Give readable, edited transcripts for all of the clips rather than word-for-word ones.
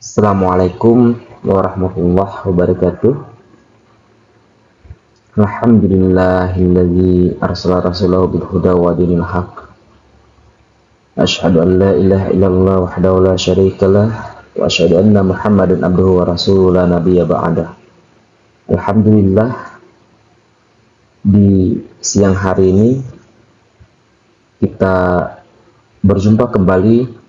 Assalamualaikum warahmatullahi wabarakatuh. Alhamdulillahilladzi arsala rasulahu bil huda wa dinil haq. Asyhadu an la ilaha illallah wahdahu la syarikalah wa asyhadu anna Muhammadan abduhu wa rasuluhu la nabiyya ba'dah. Alhamdulillah, di siang hari ini kita berjumpa kembali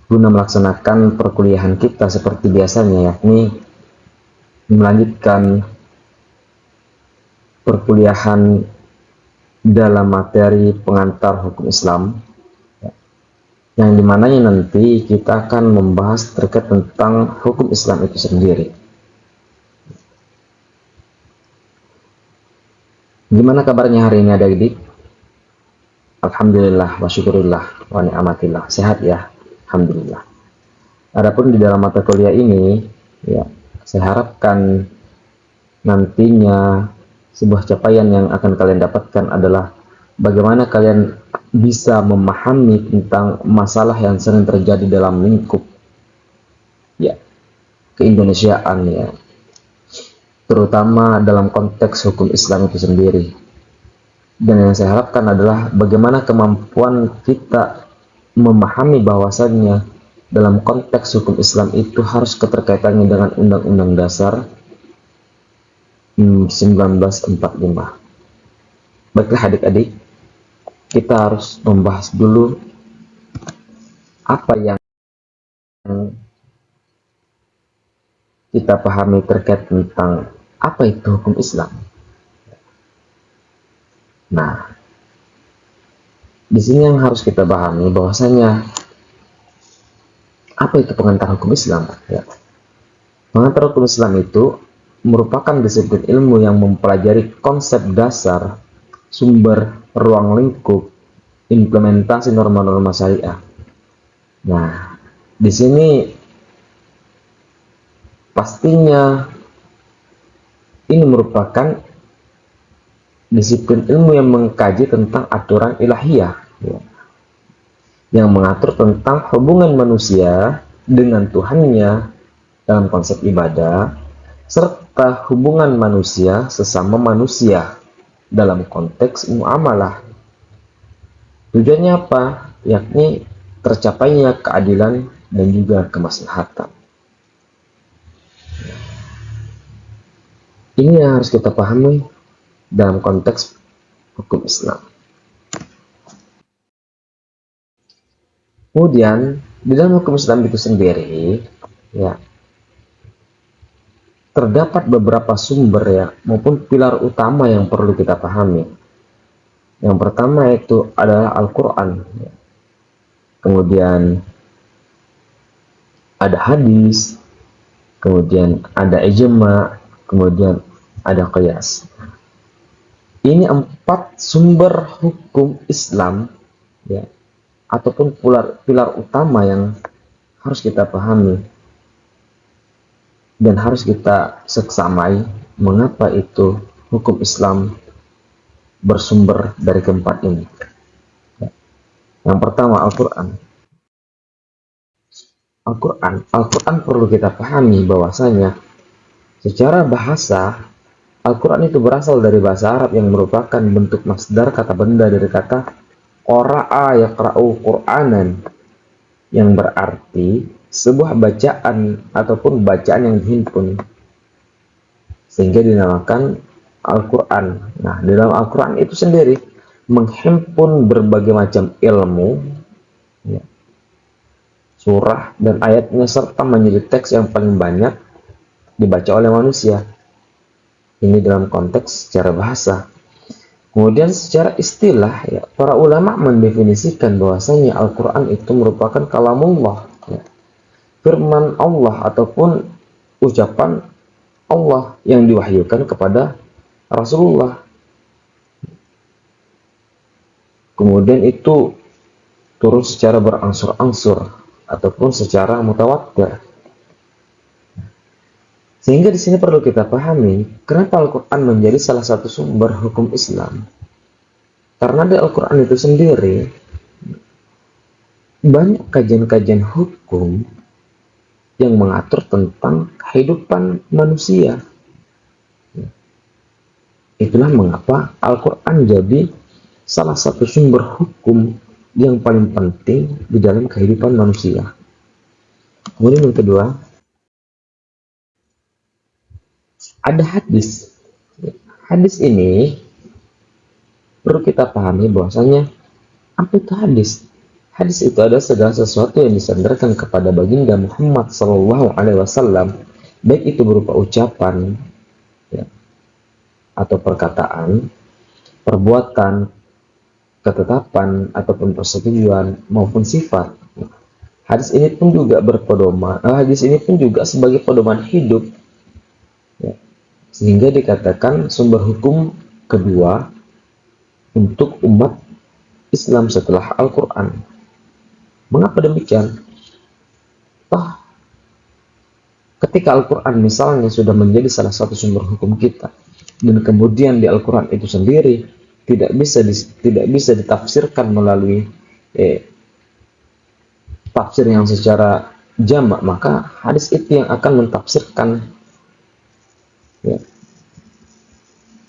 guna melaksanakan perkuliahan kita seperti biasanya, yakni melanjutkan perkuliahan dalam materi pengantar hukum Islam, yang dimananya nanti kita akan membahas terkait tentang hukum Islam itu sendiri. Gimana kabarnya hari ini adik-adik? Alhamdulillah wa syukurillah wa ni'matillah, sehat ya, alhamdulillah. Adapun di dalam mata kuliah ini, ya, saya harapkan nantinya sebuah capaian yang akan kalian dapatkan adalah bagaimana kalian bisa memahami tentang masalah yang sering terjadi dalam lingkup, ya, keindonesiaan, ya, terutama dalam konteks hukum Islam itu sendiri. Dan yang saya harapkan adalah bagaimana kemampuan kita memahami bahwasannya dalam konteks hukum Islam itu harus keterkaitannya dengan Undang-Undang Dasar 1945. Baiklah adik-adik, kita harus membahas dulu apa yang kita pahami terkait tentang apa itu hukum Islam. Nah, di sini yang harus kita pahami bahwasanya apa itu pengantar hukum Islam, ya. Pengantar hukum Islam itu merupakan disiplin ilmu yang mempelajari konsep dasar, sumber, ruang lingkup, implementasi norma-norma syariah. Nah, di sini pastinya ini merupakan disiplin ilmu yang mengkaji tentang aturan ilahiyah, ya, yang mengatur tentang hubungan manusia dengan Tuhannya dalam konsep ibadah, serta hubungan manusia sesama manusia dalam konteks muamalah. Tujuannya apa? Yakni tercapainya keadilan dan juga kemaslahatan. Ini yang harus kita pahami dalam konteks hukum Islam. Kemudian di dalam hukum Islam itu sendiri, ya, terdapat beberapa sumber, ya, maupun pilar utama yang perlu kita pahami. Yang pertama itu adalah Al-Quran, ya. Kemudian ada hadis, kemudian ada ijma, kemudian ada qiyas. Ini 4 sumber hukum Islam, ya, ataupun pilar utama yang harus kita pahami dan harus kita seksamai mengapa itu hukum Islam bersumber dari keempat ini. Yang pertama Al-Quran. Al-Quran perlu kita pahami bahwasanya secara bahasa Al-Quran itu berasal dari bahasa Arab yang merupakan bentuk masdar kata benda dari kata qara'a yaqra'u Qur'anan, yang berarti sebuah bacaan ataupun bacaan yang dihimpun, sehingga dinamakan Al-Quran. Nah, di dalam Al-Quran itu sendiri menghimpun berbagai macam ilmu, ya, surah dan ayatnya, serta menjadi teks yang paling banyak dibaca oleh manusia. Ini dalam konteks secara bahasa. Kemudian secara istilah, ya, para ulama mendefinisikan bahwasanya Al-Quran itu merupakan kalamullah, ya, firman Allah ataupun ucapan Allah yang diwahyukan kepada Rasulullah. Kemudian itu turun secara berangsur-angsur ataupun secara mutawatir. Sehingga di sini perlu kita pahami kenapa Al-Quran menjadi salah satu sumber hukum Islam. Karena di Al-Quran itu sendiri banyak kajian-kajian hukum yang mengatur tentang kehidupan manusia. Itulah mengapa Al-Quran jadi salah satu sumber hukum yang paling penting di dalam kehidupan manusia. Kemudian yang kedua, ada hadis. Hadis ini perlu kita pahami bahwasanya apa itu hadis? Hadis itu adalah segala sesuatu yang disandarkan kepada baginda Muhammad SAW, baik itu berupa ucapan, ya, atau perkataan, perbuatan, ketetapan ataupun persetujuan maupun sifat. Hadis ini pun juga hadis ini pun juga sebagai pedoman hidup, ya, sehingga dikatakan sumber hukum kedua untuk umat Islam setelah Al-Quran. Mengapa demikian? Toh, ketika Al-Quran misalnya sudah menjadi salah satu sumber hukum kita, dan kemudian di Al-Quran itu sendiri tidak bisa ditafsirkan melalui tafsir yang secara jamak, maka hadis itu yang akan mentafsirkan, ya.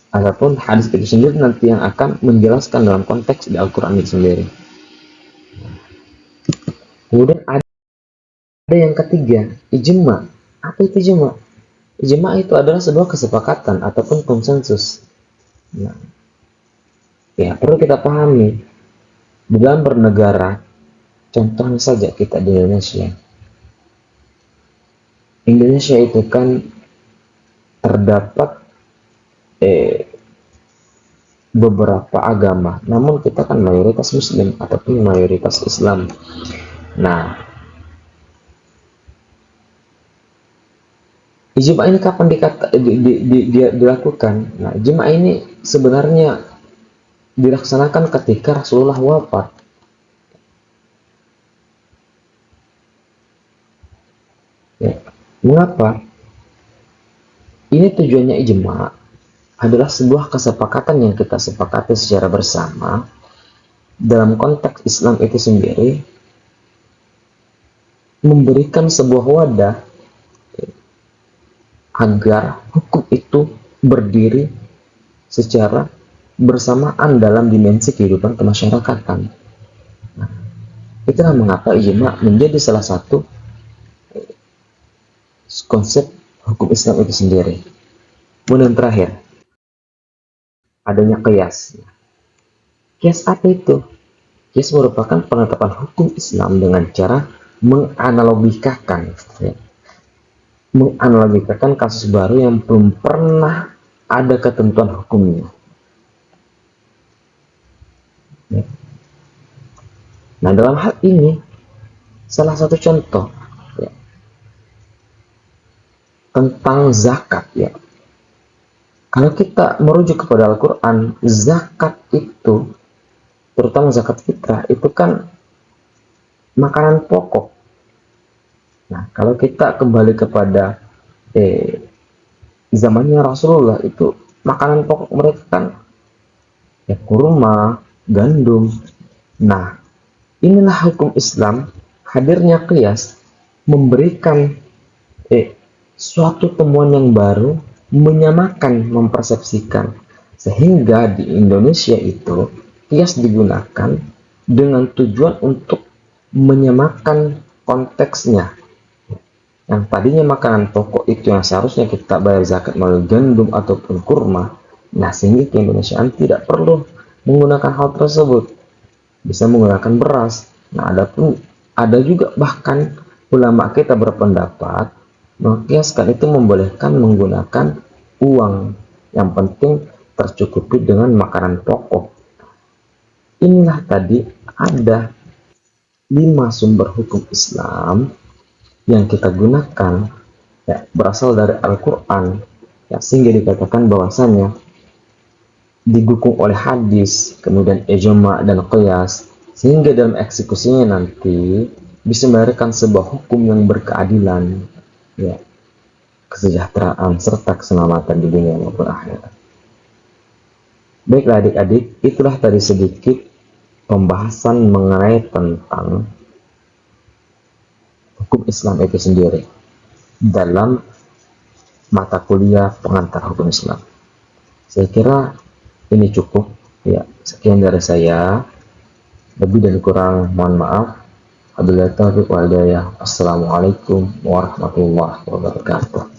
Adapun hadis itu sendiri nanti yang akan menjelaskan dalam konteks di Al-Quran itu sendiri. Kemudian ada yang ketiga, ijma. Apa itu ijma? Ijma itu adalah sebuah kesepakatan ataupun konsensus. Nah, ya perlu kita pahami di dalam bernegara, contohnya saja kita di Indonesia. Indonesia itu kan terdapat beberapa agama, namun kita kan mayoritas Muslim ataupun mayoritas Islam. Nah, ijma ini kapan dilakukan? Nah, ijma ini sebenarnya dilaksanakan ketika Rasulullah wafat. Ya. Mengapa? Ini tujuannya ijma adalah sebuah kesepakatan yang kita sepakati secara bersama dalam konteks Islam itu sendiri, memberikan sebuah wadah agar hukum itu berdiri secara bersamaan dalam dimensi kehidupan kemasyarakatan. Nah, itulah mengapa ijma menjadi salah satu konsep hukum Islam itu sendiri. Kemudian terakhir, adanya qiyas. Qiyas apa itu? Qiyas merupakan penetapan hukum Islam dengan cara menganalogikakan, ya. Menganalogikakan kasus baru yang belum pernah ada ketentuan hukumnya. Ya. Nah, dalam hal ini salah satu contoh, ya, tentang zakat, ya. Kalau kita merujuk kepada Al-Quran, zakat itu, terutama zakat fitrah, itu kan makanan pokok. Nah, kalau kita kembali kepada zamannya Rasulullah, itu makanan pokok mereka kan ya kurma, gandum. Nah, inilah hukum Islam, hadirnya qiyas memberikan suatu temuan yang baru, menyamakan, mempersepsikan, sehingga di Indonesia itu qiyas digunakan dengan tujuan untuk menyamakan konteksnya. Yang tadinya makanan pokok itu yang seharusnya kita bayar zakat melalui gandum ataupun kurma, nah sehingga keindonesiaan tidak perlu menggunakan hal tersebut, bisa menggunakan beras. Nah, ada juga bahkan ulama kita berpendapat mengkiaskan itu membolehkan menggunakan uang, yang penting tercukupi dengan makanan pokok. Inilah tadi ada 5 sumber hukum Islam yang kita gunakan, ya, berasal dari Al-Quran, ya, sehingga dikatakan bahwasanya didukung oleh hadis, kemudian ijma dan qiyas, sehingga dalam eksekusinya nanti bisa melahirkan sebuah hukum yang berkeadilan, ya, kesejahteraan serta keselamatan di dunia maupun akhirat. Baiklah adik-adik, itulah tadi sedikit pembahasan mengenai tentang hukum Islam itu sendiri. dalam mata kuliah pengantar hukum Islam. Saya kira ini cukup ya. Sekian dari saya. Lebih dan kurang mohon maaf. Wabillahi taufiq wal hidayah. Assalamualaikum warahmatullahi wabarakatuh.